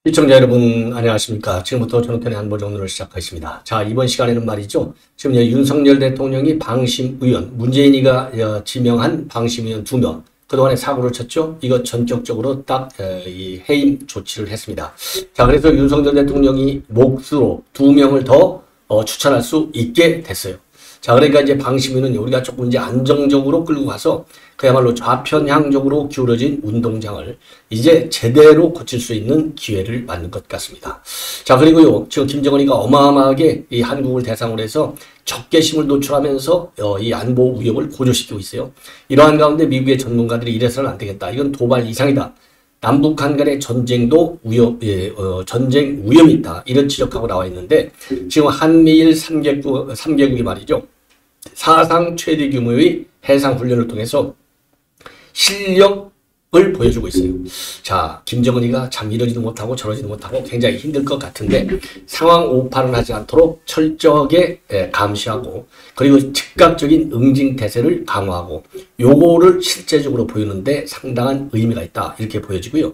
시청자 여러분 안녕하십니까. 지금부터 전우편의 안보정론을 시작하겠습니다. 자, 이번 시간에는 말이죠. 지금 윤석열 대통령이 방심의원, 문재인이가 지명한 방심의원 2명, 그동안에 사고를 쳤죠. 이거 전격적으로 딱 이 해임 조치를 했습니다. 자, 그래서 윤석열 대통령이 몫으로 2명을 더 추천할 수 있게 됐어요. 자, 그러니까 이제 방심위는 우리가 조금 이제 안정적으로 끌고 가서 그야말로 좌편향적으로 기울어진 운동장을 이제 제대로 고칠 수 있는 기회를 맞는 것 같습니다. 자, 그리고요, 지금 김정은이가 어마어마하게 이 한국을 대상으로 해서 적개심을 노출하면서 이 안보 위협을 고조시키고 있어요. 이러한 가운데 미국의 전문가들이 이래서는 안 되겠다. 이건 도발 이상이다. 남북한 간의 전쟁도 전쟁 위험이 있다. 이런 지적하고 나와 있는데 지금 한미일 3개국이 말이죠. 사상 최대 규모의 해상 훈련을 통해서 실력을 보여주고 있어요. 자, 김정은이가 참 이러지도 못하고 저러지도 못하고 굉장히 힘들 것 같은데 상황 오판을 하지 않도록 철저하게 감시하고 그리고 즉각적인 응징 태세를 강화하고 요거를 실제적으로 보이는데 상당한 의미가 있다. 이렇게 보여지고요.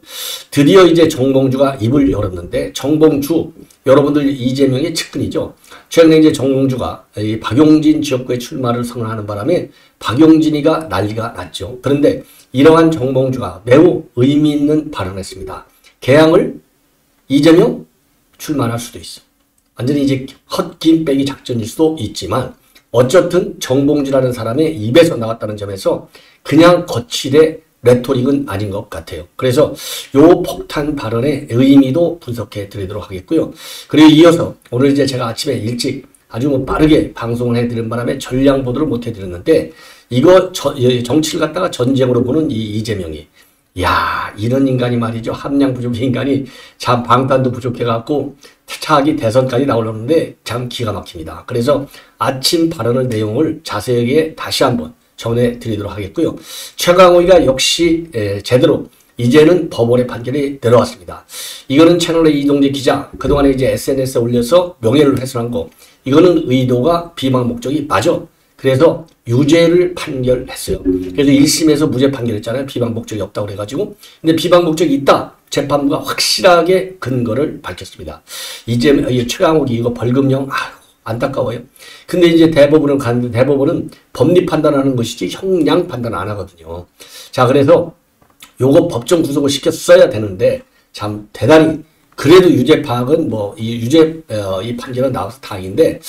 드디어 이제 정봉주가 입을 열었는데 정봉주 여러분들 이재명의 측근이죠. 최근에 이제 정봉주가 이 박용진 지역구에 출마를 선언하는 바람에 박용진이가 난리가 났죠. 그런데 이러한 정봉주가 매우 의미 있는 발언을 했습니다. 개항을 이재명 출마할 수도 있어. 완전히 이제 헛김 빼기 작전일 수도 있지만 어쨌든 정봉주라는 사람의 입에서 나왔다는 점에서 그냥 거칠의 레토릭은 아닌 것 같아요. 그래서 요 폭탄 발언의 의미도 분석해 드리도록 하겠고요. 그리고 이어서 오늘 이제 제가 아침에 일찍 아주 빠르게 방송을 해드리는 바람에 전량 보도를 못 해드렸는데 이거 정치를 갖다가 전쟁으로 보는 이 이재명이 야, 이런 인간이 말이죠. 함량 부족의 인간이 참 방탄도 부족해갖고 차기 대선까지 나오려는데 참 기가 막힙니다. 그래서 아침 발언의 내용을 자세하게 다시 한번 전해드리도록 하겠고요. 최강호가 역시 제대로 이제는 법원의 판결이 내려왔습니다. 이거는 채널의 이동재 기자 그동안에 이제 SNS에 올려서 명예를 훼손한 거 이거는 의도가 비방 목적이 맞아. 그래서 유죄를 판결했어요. 그래서 1심에서 무죄 판결했잖아요. 비방 목적이 없다고 그래가지고. 근데 비방 목적이 있다. 재판부가 확실하게 근거를 밝혔습니다. 이제 최강욱이 이거 벌금형 안타까워요. 근데 이제 대법원은 갔는데 대법원은 법리 판단하는 것이지 형량 판단 안 하거든요. 자, 그래서 요거 법정 구속을 시켰어야 되는데 참 대단히 그래도 유죄 파악은 이 판결은 나와서 다행인데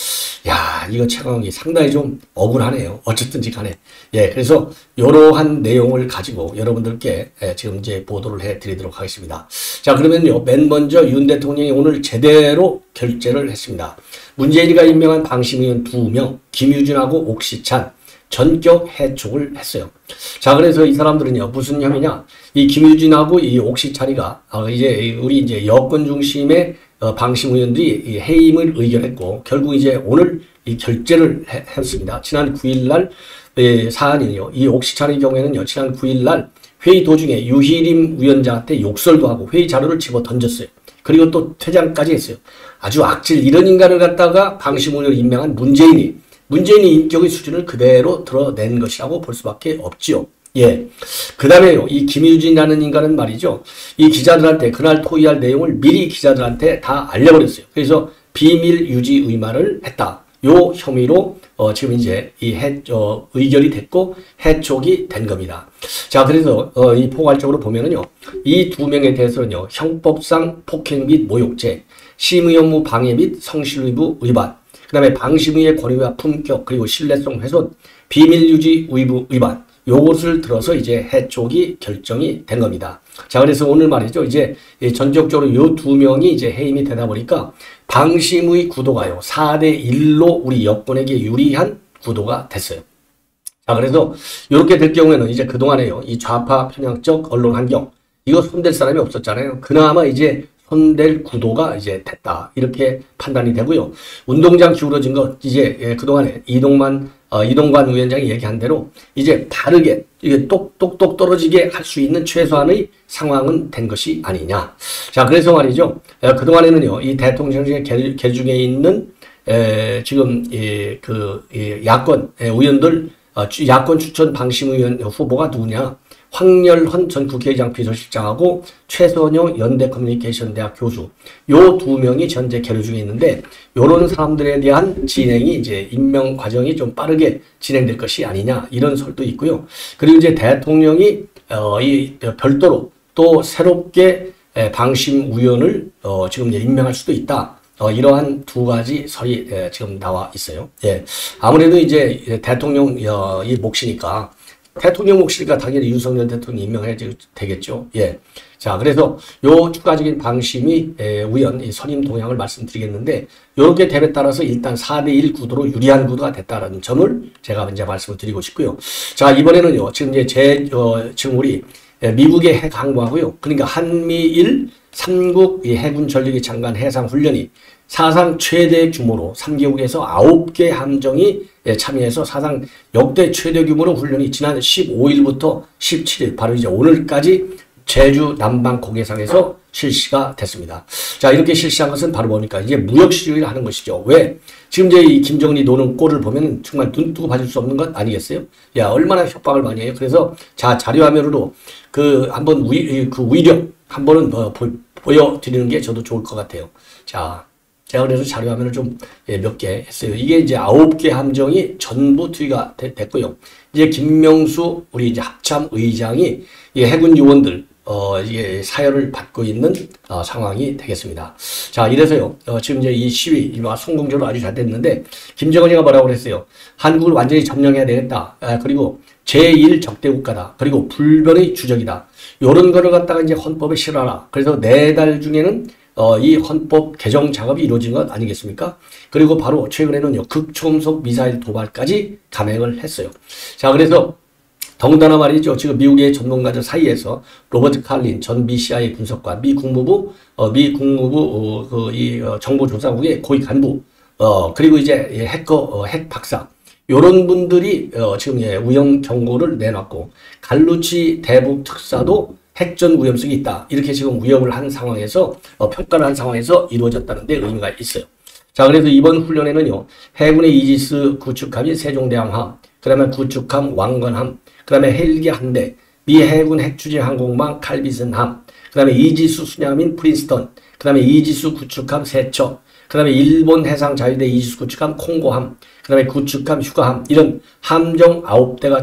야, 이거 최강욱이 상당히 좀 억울하네요. 어쨌든지 간에. 예, 그래서 이러한 내용을 가지고 여러분들께 지금 이제 보도를 해 드리도록 하겠습니다. 자, 그러면요. 맨 먼저 윤 대통령이 오늘 제대로 결재를 했습니다. 문재인이가 임명한 방심의원 2명, 김유진하고 옥시찬, 전격 해촉을 했어요. 자, 그래서 이 사람들은요, 무슨 혐의냐? 이 김유진하고 이 옥시찬이가, 이제, 우리 이제 여권 중심의 방심의원들이 해임을 의결했고, 결국 이제 오늘 이 결재를 했습니다. 지난 9일날, 사안이요. 이 옥시찬의 경우에는요, 지난 9일날 회의 도중에 유희림 위원장한테 욕설도 하고 회의 자료를 집어 던졌어요. 그리고 또 퇴장까지 했어요. 아주 악질 이런 인간을 갖다가 방심의원을 임명한 문재인이 인격의 수준을 그대로 드러낸 것이라고 볼 수밖에 없지요. 예. 그 다음에요. 이 김유진이라는 인간은 말이죠. 이 기자들한테 그날 토의할 내용을 미리 기자들한테 다 알려버렸어요. 그래서 비밀 유지 의마를 했다. 요 혐의로 지금 이제 의결이 됐고 해촉이 된 겁니다. 자, 그래서 이 포괄적으로 보면은요. 이 2명에 대해서는요. 형법상 폭행 및 모욕죄, 심의 업무 방해 및 성실의무 위반, 그 다음에 방심의의 권위와 품격 그리고 신뢰성 훼손, 비밀유지 의무 위반 요것을 들어서 이제 해촉이 결정이 된 겁니다. 자, 그래서 오늘 말이죠. 이제 전격적으로 요 2명이 이제 해임이 되다 보니까 방심의 구도가요. 4대1로 우리 여권에게 유리한 구도가 됐어요. 자, 그래서 이렇게 될 경우에는 이제 그동안에요. 이 좌파 편향적 언론 환경 이거 손댈 사람이 없었잖아요. 그나마 이제 손댈 구도가 이제 됐다. 이렇게 판단이 되고요. 운동장 기울어진 것, 이제, 그동안에 이동관 위원장이 얘기한 대로 이제 바르게, 이게 똑똑똑 떨어지게 할 수 있는 최소한의 상황은 된 것이 아니냐. 자, 그래서 말이죠. 그동안에는요, 이 대통령실 계중에 있는, 지금, 야권 의원들, 야권 추천 방심의원 후보가 누구냐. 황열헌 전 국회의장 비서실장하고 최선용 연대 커뮤니케이션 대학 교수 요 두 명이 현재 계류 중에 있는데 요런 사람들에 대한 진행이 이제 임명 과정이 좀 빠르게 진행될 것이 아니냐 이런 설도 있고요. 그리고 이제 대통령이 이 별도로 또 새롭게 방심위원을 지금 임명할 수도 있다. 이러한 두 가지 설이 지금 나와 있어요. 예. 아무래도 이제 대통령 이 몫이니까 대통령 몫이니까 당연히 윤석열 대통령이 임명해야 되겠죠. 예. 자, 그래서 요 추가적인 방심위 위원 선임 동향을 말씀드리겠는데 요렇게 됨에 따라서 일단 4대1 구도로 유리한 구도가 됐다라는 점을 제가 이제 말씀을 드리고 싶고요. 자, 이번에는요. 지금 이제 지금 우리 미국의 핵 항모하고요. 그러니까 한미일 3국 해군 전력이 장관 해상 훈련이 사상 최대 규모로 3개국에서 9개 함정이 참여해서 사상 역대 최대 규모로 훈련이 지난 15일부터 17일 바로 이제 오늘까지 제주 남방 고개상에서 실시가 됐습니다. 자, 이렇게 실시한 것은 바로 뭡니까? 이제 무역 시위를 하는 것이죠. 왜? 지금 이제 이 김정은이 노는 꼴을 보면 정말 눈 뜨고 봐줄 수 없는 것 아니겠어요? 야, 얼마나 협박을 많이 해요. 그래서 자, 자료화면으로 한번 그 위력 한번은 보여드리는 게 저도 좋을 것 같아요. 자, 제가 그래서 자료화면을 좀 몇 개 했어요. 이게 이제 9개 함정이 전부 투입가 됐고요. 이제 김명수 우리 이제 합참 의장이 이 해군 요원들 이게 사열을 받고 있는 상황이 되겠습니다. 자, 이래서요. 지금 이제 이 시위 성공적으로 아주 잘 됐는데 김정은이가 뭐라고 그랬어요? 한국을 완전히 점령해야 되겠다. 그리고 제1 적대 국가다. 그리고 불변의 주적이다. 요런 거를 갖다가 이제 헌법에 실어라. 그래서 4달 중에는 이 헌법 개정 작업이 이루어진 것 아니겠습니까? 그리고 바로 최근에는요, 극초음속 미사일 도발까지 감행을 했어요. 자, 그래서 더군다나 말이죠. 지금 미국의 전문가들 사이에서 로버트 칼린 전 BCI 분석관, 미 국무부 정보조사국의 고위 간부, 그리고 이제 핵 박사, 요런 분들이 지금 위험 경고를 내놨고, 갈루치 대북 특사도 핵전 위험성이 있다. 이렇게 지금 위협을 한 상황에서, 평가를 한 상황에서 이루어졌다는 데 의미가 있어요. 자, 그래서 이번 훈련에는요, 해군의 이지스 구축함이 세종대왕함, 그 다음에 구축함 왕건함, 그 다음에 헬기 한 대, 미 해군 핵추진 항공망 칼비슨함, 그 다음에 이지수 순양함인 프린스턴, 그 다음에 이지수 구축함 세척, 그 다음에 일본 해상자유대 이지수 구축함 콩고함, 그 다음에 구축함 휴가함, 이런 함정 9대가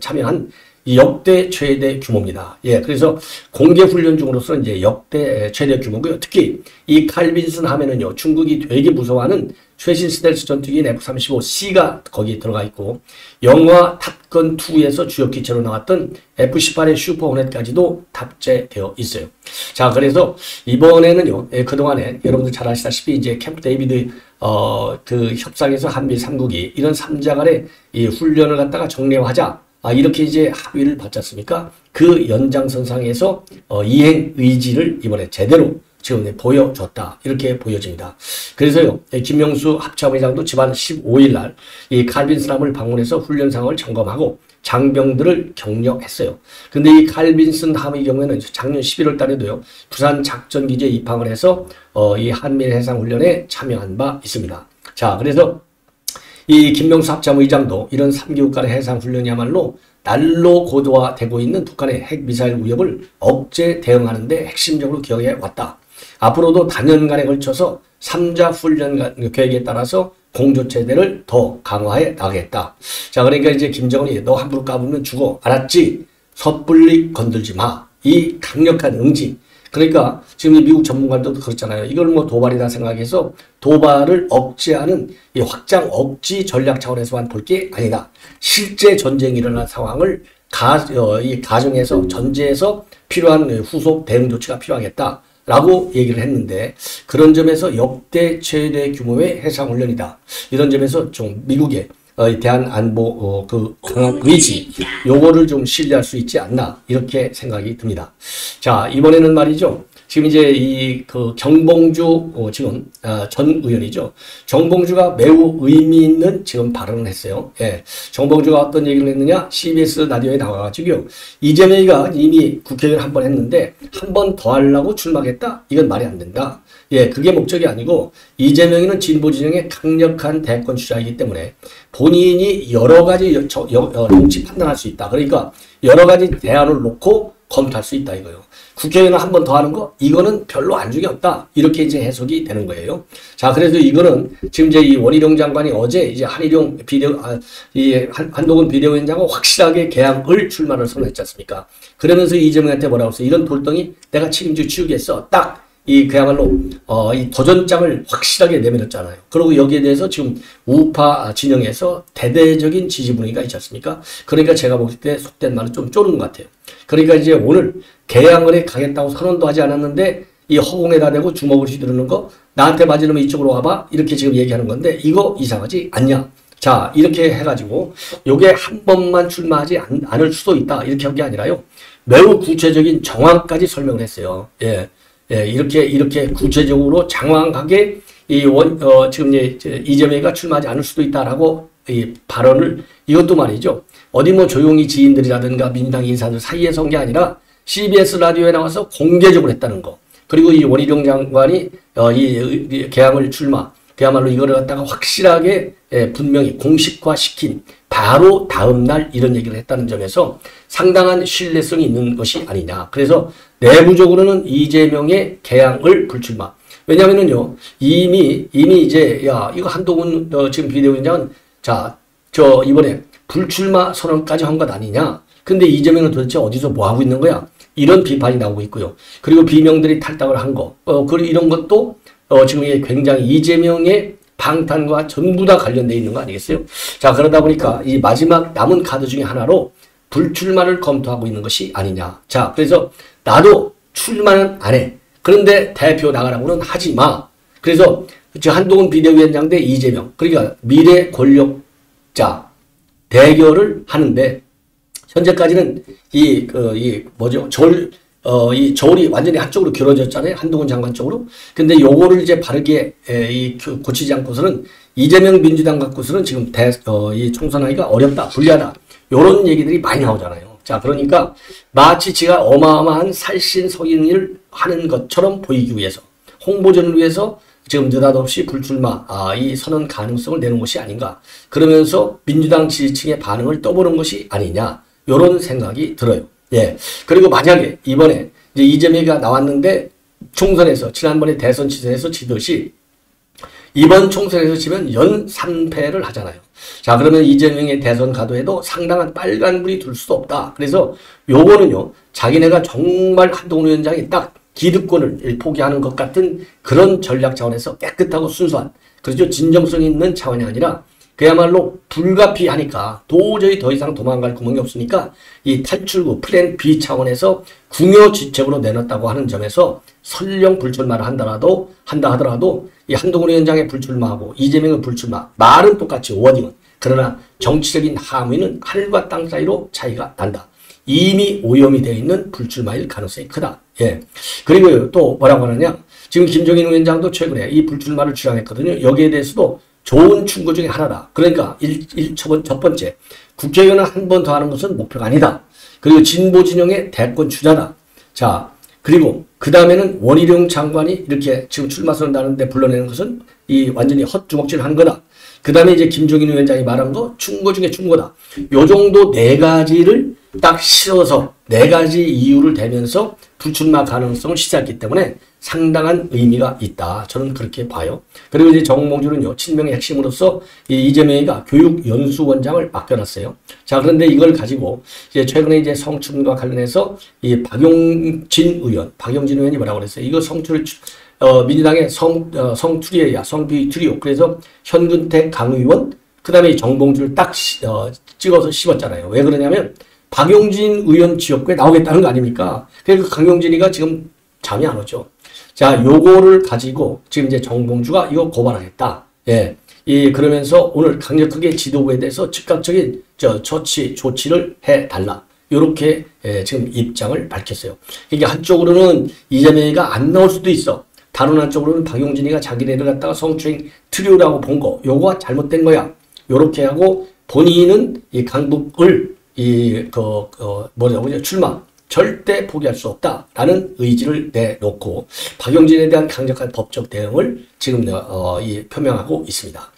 참여한 역대 최대 규모입니다. 예, 그래서 공개 훈련 중으로서 이제 역대 최대 규모고요. 특히 이 칼빈슨 함에는요, 중국이 되게 무서워하는 최신 스텔스 전투기인 F-35C가 거기 들어가 있고, 영화 탑건 2에서 주역 기체로 나왔던 F-18의 슈퍼 호넷까지도 탑재되어 있어요. 자, 그래서 이번에는요, 그동안에 여러분들 잘 아시다시피 이제 캠프 데이비드 그 협상에서 한미 3국이 이런 3자 간의 이 훈련을 갖다가 정례화하자. 이렇게 이제 합의를 받지 않습니까? 그 연장선상에서 이행 의지를 이번에 제대로 지금 보여줬다. 이렇게 보여집니다. 그래서요, 김명수 합참의장도 지난 15일 날 이 칼빈슨함을 방문해서 훈련 상황을 점검하고 장병들을 격려했어요. 근데 이 칼빈슨 함의 경우에는 작년 11월 달에도요, 부산 작전기지에 입항을 해서 이 한미일 해상훈련에 참여한 바 있습니다. 자, 그래서 이 김명수 합참의장도 이런 3개국 간의 해상훈련이야말로 날로 고도화되고 있는 북한의 핵미사일 위협을 억제 대응하는 데 핵심적으로 기여해 왔다. 앞으로도 단연간에 걸쳐서 3자 훈련 계획에 따라서 공조체대를 더 강화해 나가겠다. 자, 그러니까 이제 김정은이 너 함부로 까불면 죽어. 알았지? 섣불리 건들지 마. 이 강력한 응징. 그러니까 지금 미국 전문가들도 그렇잖아요. 이걸 뭐 도발이다 생각해서 도발을 억제하는 이 확장 억지 전략 차원에서만 볼 게 아니다. 실제 전쟁이 일어난 상황을 이 가정에서 전제해서 필요한 후속 대응 조치가 필요하겠다라고 얘기를 했는데, 그런 점에서 역대 최대 규모의 해상훈련이다. 이런 점에서 좀 미국의 대한안보 강한 의지, 요거를 좀 신뢰할 수 있지 않나, 이렇게 생각이 듭니다. 자, 이번에는 말이죠. 지금 이제 정봉주 지금 전 의원이죠. 정봉주가 매우 의미 있는 지금 발언을 했어요. 예. 정봉주가 어떤 얘기를 했느냐? CBS 라디오에 나와가지고요. 이재명이가 이미 국회의원 한 번 했는데 한 번 더 하려고 출마하겠다? 이건 말이 안 된다. 예, 그게 목적이 아니고 이재명이는 진보 진영의 강력한 대권 주자이기 때문에 본인이 여러 가지 정치 판단할 수 있다. 그러니까 여러 가지 대안을 놓고 검토할 수 있다 이거예요. 국회의원은 한 번 더 하는 거 이거는 별로 안중이 없다 이렇게 이제 해석이 되는 거예요. 자, 그래서 이거는 지금 이제 이 원희룡 장관이 어제 이제 한일용 한동훈 비대위원장은 확실하게 개항을 출마를 선언했지 않습니까? 그러면서 이재명한테 뭐라고 했어요? 이런 돌덩이 내가 책임져 치우겠어. 딱 이 그야말로 이 도전장을 확실하게 내밀었잖아요. 그리고 여기에 대해서 지금 우파 진영에서 대대적인 지지 분위기가 있지 않습니까? 그러니까 제가 볼 때 속된 말은 좀 쪼는 것 같아요. 그러니까 이제 오늘 개항을 해 가겠다고 선언도 하지 않았는데 이 허공에다 대고 주먹을 휘두르는 거 나한테 맞으려면 이쪽으로 와봐 이렇게 지금 얘기하는 건데 이거 이상하지 않냐? 자, 이렇게 해가지고 요게 한 번만 출마하지 않을 수도 있다 이렇게 한 게 아니라요. 매우 구체적인 정황까지 설명을 했어요. 예. 예, 이렇게 구체적으로 장황하게 지금 이재명이가 출마하지 않을 수도 있다라고 이 발언을 이것도 말이죠. 어디 뭐 조용히 지인들이라든가 민주당 인사들 사이에서 한 게 아니라 CBS 라디오에 나와서 공개적으로 했다는 거. 그리고 이 원희룡 장관이 이 개항을 출마, 그야말로 이거를 갖다가 확실하게 분명히 공식화시킨 바로 다음 날 이런 얘기를 했다는 점에서 상당한 신뢰성이 있는 것이 아니냐. 그래서 내부적으로는 이재명의 개항을 불출마. 왜냐면은요, 이미 이제, 이거 한동훈 지금 비대위원장은 이번에 불출마 선언까지 한 것 아니냐. 근데 이재명은 도대체 어디서 뭐 하고 있는 거야? 이런 비판이 나오고 있고요. 그리고 비명들이 탈당을 한 거. 그리고 이런 것도 지금 굉장히 이재명의 방탄과 전부 다 관련되어 있는 거 아니겠어요? 자, 그러다 보니까 이 마지막 남은 카드 중에 하나로 불출마를 검토하고 있는 것이 아니냐. 자, 그래서 나도 출마는 안 해. 그런데 대표 나가라고는 하지 마. 그래서 한동훈 비대위원장 대 이재명. 그러니까 미래 권력자 대결을 하는데 현재까지는 이 저울이 완전히 한쪽으로 길어졌잖아요. 한동훈 장관 쪽으로. 근데 요거를 이제 바르게 고치지 않고서는 이재명 민주당 갖고서는 지금 이 총선하기가 어렵다, 불리하다. 요런 얘기들이 많이 나오잖아요. 자, 그러니까 마치 지가 어마어마한 살신성인을 하는 것처럼 보이기 위해서 홍보전을 위해서 지금 느닷없이 불출마 이 선언 가능성을 내는 것이 아닌가. 그러면서 민주당 지지층의 반응을 떠보는 것이 아니냐. 요런 생각이 들어요. 예. 그리고 만약에 이번에 이제 이재명이가 나왔는데 총선에서 지난번에 대선 치선에서 지듯이 이번 총선에서 지면 연 3패를 하잖아요. 자, 그러면 이재명의 대선 가도에도 상당한 빨간불이 둘 수도 없다. 그래서 요거는요, 자기네가 정말 한동훈 위원장이 딱 기득권을 포기하는 것 같은 그런 전략 차원에서 깨끗하고 순수한, 그렇죠, 진정성 있는 차원이 아니라 그야말로 불가피하니까 도저히 더 이상 도망갈 구멍이 없으니까 이 탈출구 플랜 B 차원에서 궁여지책으로 내놨다고 하는 점에서 설령 불출마를 한다 하더라도 이 한동훈 위원장의 불출마하고 이재명의 불출마 말은 똑같이 워딩은, 그러나 정치적인 함의는 하늘과 땅 사이로 차이가 난다. 이미 오염이 되어 있는 불출마일 가능성이 크다. 예. 그리고 또 뭐라고 하느냐, 지금 김종인 위원장도 최근에 이 불출마를 주장했거든요. 여기에 대해서도 좋은 충고 중에 하나다. 그러니까 첫 번째, 국회의원은 한 번 더 하는 것은 목표가 아니다. 그리고 진보 진영의 대권 주자다. 자, 그리고 그 다음에는 원희룡 장관이 이렇게 지금 출마 선언하는데 불러내는 것은 이 완전히 헛주먹질 하는 거다. 그 다음에 이제 김종인 위원장이 말한 거 충고 중에 충고다. 요 정도 네 가지를 딱 실어서 네 가지 이유를 대면서 불출마 가능성을 시사했기 때문에 상당한 의미가 있다. 저는 그렇게 봐요. 그리고 이제 정몽주는요, 친명의 핵심으로서 이재명이가 교육연수원장을 맡겨놨어요. 자, 그런데 이걸 가지고 이제 최근에 이제 성추문과 관련해서 이 박용진 의원이 뭐라고 그랬어요? 이거 민주당의 성추리야, 성비 트리오. 그래서 현근택 강의원, 그 다음에 정봉주를 딱 찍어서 씹었잖아요. 왜 그러냐면 박용진 의원 지역구에 나오겠다는 거 아닙니까? 그러니까 강용진이가 지금 잠이 안 오죠. 자, 요거를 가지고 지금 이제 정봉주가 이거 고발하겠다. 예. 그러면서 오늘 강력하게 지도부에 대해서 즉각적인 조치를 해달라. 요렇게 지금 입장을 밝혔어요. 이게 한쪽으로는 이재명이가 안 나올 수도 있어. 다른 한쪽으로는 박용진이가 자기네를 갖다가 성추행 트리오라고 본 거, 요거가 잘못된 거야. 요렇게 하고 본인은 이 강북을 출마 절대 포기할 수 없다라는 의지를 내놓고 박용진에 대한 강력한 법적 대응을 지금 표명하고 있습니다.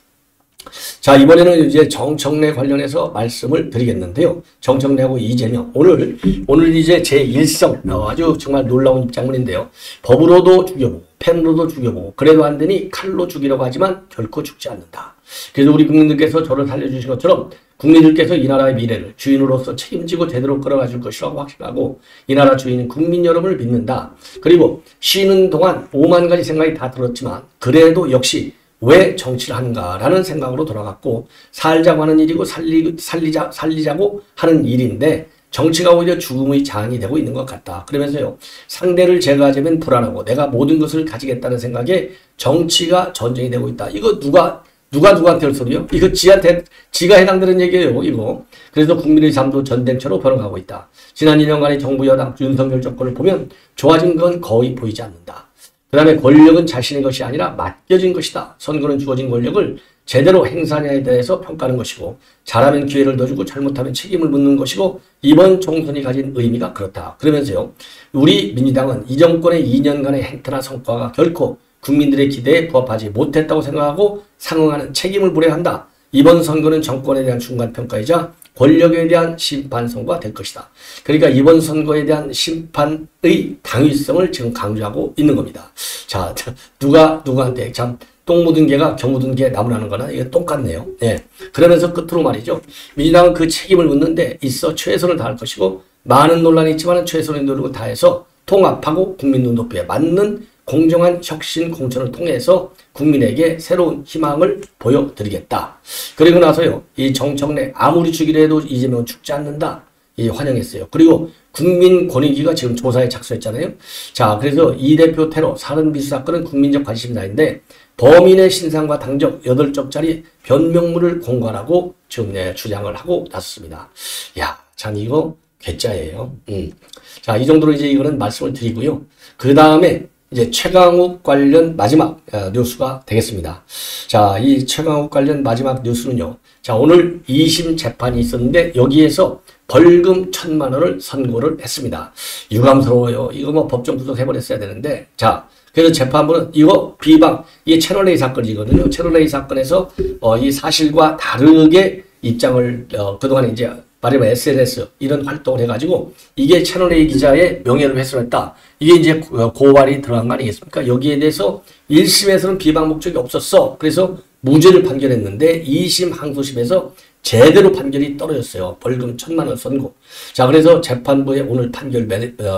자, 이번에는 이제 정청래 관련해서 말씀을 드리겠는데요. 정청래하고 이재명. 오늘 이제 제1성, 아주 정말 놀라운 입장문인데요. 법으로도 죽여보고, 펜으로도 죽여보고, 그래도 안 되니 칼로 죽이려고 하지만 결코 죽지 않는다. 그래서 우리 국민들께서 저를 살려주신 것처럼 국민들께서 이 나라의 미래를 주인으로서 책임지고 제대로 끌어가 줄 것이라고 확신하고 이 나라 주인인 국민 여러분을 믿는다. 그리고 쉬는 동안 5만 가지 생각이 다 들었지만 그래도 역시 왜 정치를 하는가라는 생각으로 돌아갔고 살자고 하는 일이고 살리자고 하는 일인데 정치가 오히려 죽음의 장이 되고 있는 것 같다. 그러면서요. 상대를 제거하자면 불안하고 내가 모든 것을 가지겠다는 생각에 정치가 전쟁이 되고 있다. 이거 누가 누구한테 할 소리요? 이거 지가 해당되는 얘기예요, 이거. 그래서 국민의 삶도 전쟁처럼 변해가고 있다. 지난 2년간의 정부 여당 윤석열 정권을 보면 좋아진 건 거의 보이지 않는다. 그 다음에 권력은 자신의 것이 아니라 맡겨진 것이다. 선거는 주어진 권력을 제대로 행사하냐에 대해서 평가하는 것이고 잘하면 기회를 더 주고 잘못하면 책임을 묻는 것이고 이번 총선이 가진 의미가 그렇다. 그러면서요. 우리 민주당은 이 정권의 2년간의 행태나 성과가 결코 국민들의 기대에 부합하지 못했다고 생각하고 상응하는 책임을 물어야 한다. 이번 선거는 정권에 대한 중간평가이자 권력에 대한 심판선거가 될 것이다. 그러니까 이번 선거에 대한 심판의 당위성을 지금 강조하고 있는 겁니다. 자, 누구한테 참 똥 묻은 개가 겨 묻은 개 나무라는 거나 이게 똑같네요. 예. 그러면서 끝으로 말이죠. 민주당은 그 책임을 묻는데 있어 최선을 다할 것이고 많은 논란이 있지만 최선의 노력을 다해서 통합하고 국민 눈높이에 맞는 공정한 혁신 공천을 통해서 국민에게 새로운 희망을 보여드리겠다. 그리고 나서요. 이 정청래 아무리 죽이려 해도 이재명은 죽지 않는다. 환영했어요. 그리고 국민권익위가 지금 조사에 착수했잖아요. 자, 그래서 이 대표 테러 살인 미수 사건은 국민적 관심사인데 범인의 신상과 당적 8쪽짜리 변명문을 공갈하고 지금 주장을 하고 나섰습니다. 야, 참 이거 괴짜예요. 자, 이 정도로 이제 이거는 말씀을 드리고요. 그 다음에 이제 최강욱 관련 마지막 뉴스가 되겠습니다. 자, 이 최강욱 관련 마지막 뉴스는요. 자, 오늘 2심 재판이 있었는데 여기에서 벌금 1,000만 원을 선고를 했습니다. 유감스러워요. 이거 뭐 법정 구속해버렸어야 되는데 자, 그래서 재판부는 이거 비방, 이게 채널A 사건이거든요. 채널A 사건에서 이 사실과 다르게 입장을 그동안 이제 말하자면 SNS 이런 활동을 해가지고 이게 채널A 기자의 명예를 훼손했다. 이게 이제 고발이 들어간 거 아니겠습니까? 여기에 대해서 1심에서는 비방 목적이 없었어. 그래서 무죄를 판결했는데 2심 항소심에서 제대로 판결이 떨어졌어요. 벌금 1,000만 원 선고. 자, 그래서 재판부의 오늘 판결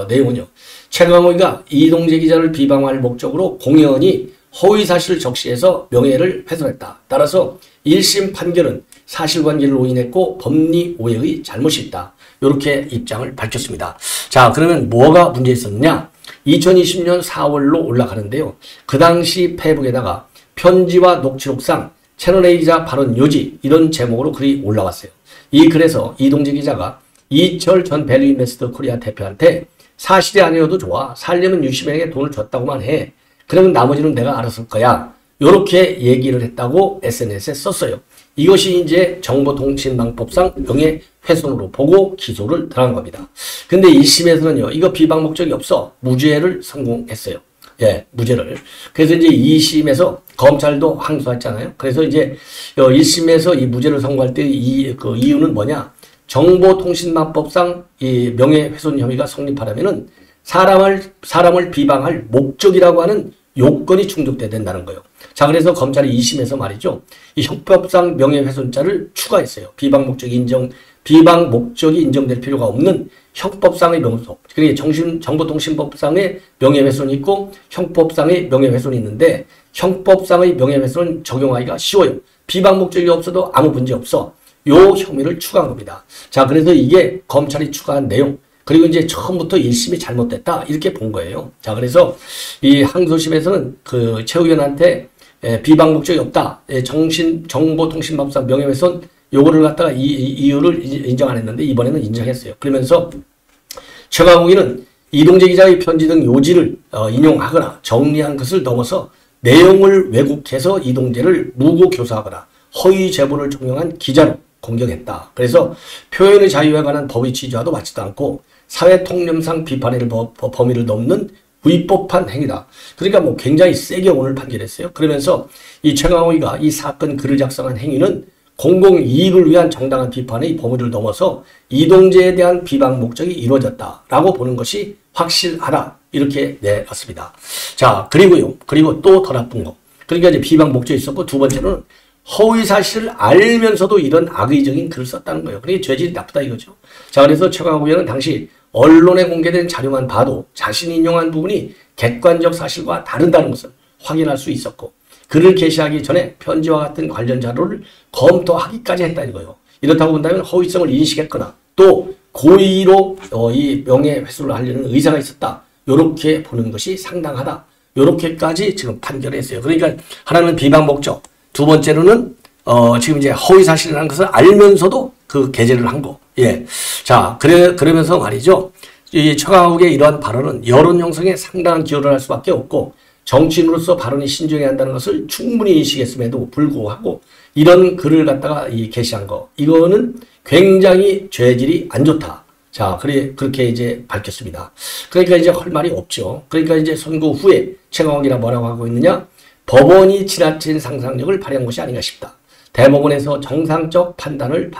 내용은요. 최강욱이가 이동재 기자를 비방할 목적으로 공연히 허위사실을 적시해서 명예를 훼손했다. 따라서 1심 판결은 사실관계를 오인했고 법리 오해의 잘못이 있다. 이렇게 입장을 밝혔습니다. 자, 그러면 뭐가 문제 있었느냐? 2020년 4월로 올라가는데요. 그 당시 페이북에다가 편지와 녹취록상 채널A 기자 발언 요지 이런 제목으로 글이 올라왔어요. 이 글에서 이동재 기자가 이철 전 밸류인베스트 코리아 대표한테 사실이 아니어도 좋아. 살려면 유시민에게 돈을 줬다고만 해. 그러면 나머지는 내가 알아서 할 거야. 이렇게 얘기를 했다고 SNS에 썼어요. 이것이 이제 정보통신망법상 명예훼손으로 보고 기소를 들어간 겁니다. 근데 1심에서는요, 이거 비방 목적이 없어. 무죄를 성공했어요. 예, 무죄를. 그래서 이제 2심에서 검찰도 항소했잖아요. 그래서 이제 1심에서 이 무죄를 선고할 때 그 이유는 뭐냐? 정보통신망법상 이 명예훼손 혐의가 성립하려면은 사람을 비방할 목적이라고 하는 요건이 충족돼야 된다는 거예요. 자, 그래서 검찰이 2심에서 말이죠. 이 형법상 명예훼손자를 추가했어요. 비방 목적이 인정될 필요가 없는 형법상의 명예훼손. 그러니까 정보통신법상의 명예훼손이 있고 형법상의 명예훼손이 있는데 형법상의 명예훼손은 적용하기가 쉬워요. 비방 목적이 없어도 아무 문제 없어. 요 혐의를 추가한 겁니다. 자, 그래서 이게 검찰이 추가한 내용. 그리고 이제 처음부터 1심이 잘못됐다. 이렇게 본 거예요. 자, 그래서 이 항소심에서는 그 최 의원한테 비방 목적이 없다. 정보통신법상 명예훼손 요거를 갖다가 이유를 인정 안 했는데 이번에는 인정했어요. 그러면서 최강욱이는 이동재 기자의 편지 등 요지를 인용하거나 정리한 것을 넘어서 내용을 왜곡해서 이동재를 무고교사하거나 허위 제보를 종용한 기자로 공격했다. 그래서 표현의 자유에 관한 법의 취지와도 맞지도 않고 사회통념상 비판의 범위를 넘는 위법한 행위다. 그러니까 뭐 굉장히 세게 오늘 판결했어요. 그러면서 이 최강욱이가 이 사건 글을 작성한 행위는 공공이익을 위한 정당한 비판의 범위를 넘어서 이동재에 대한 비방 목적이 이루어졌다라고 보는 것이 확실하다. 이렇게 내놨습니다. 자, 그리고요. 그리고 또 더 나쁜 거. 그러니까 이제 비방 목적이 있었고 두 번째로는 허위 사실을 알면서도 이런 악의적인 글을 썼다는 거예요. 그러니까 죄질이 나쁘다 이거죠. 자, 그래서 최강욱 의원은 당시 언론에 공개된 자료만 봐도 자신이 인용한 부분이 객관적 사실과 다르다는 것을 확인할 수 있었고 글을 게시하기 전에 편지와 같은 관련 자료를 검토하기까지 했다는 거예요. 이렇다고 본다면 허위성을 인식했거나 또 고의로 이 명예훼손을 하려는 의사가 있었다. 이렇게 보는 것이 상당하다. 이렇게까지 지금 판결했어요. 그러니까 하나는 비방 목적, 두 번째로는 지금 이제 허위 사실이라는 것을 알면서도 그 게재를 한 거. 예. 자, 그러면서 말이죠. 이 최강욱의 이러한 발언은 여론 형성에 상당한 기여를 할 수밖에 없고 정치인으로서 발언이 신중해야 한다는 것을 충분히 인식했음에도 불구하고 이런 글을 갖다가 게시한 거. 이거는 굉장히 죄질이 안 좋다. 자, 그렇게 이제 밝혔습니다. 그러니까 이제 할 말이 없죠. 그러니까 이제 선고 후에 최강욱이라 뭐라고 하고 있느냐? 법원이 지나친 상상력을 발휘한 것이 아닌가 싶다. 대법원에서 정상적 판단을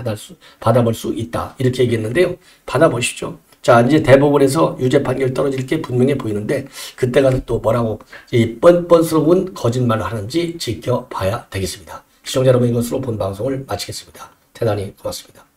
받아볼 수 있다. 이렇게 얘기했는데요. 받아보시죠. 자, 이제 대법원에서 유죄 판결 떨어질 게 분명해 보이는데 그때 가서 또 뭐라고 이 뻔뻔스러운 거짓말을 하는지 지켜봐야 되겠습니다. 시청자 여러분, 이것으로 본 방송을 마치겠습니다. 대단히 고맙습니다.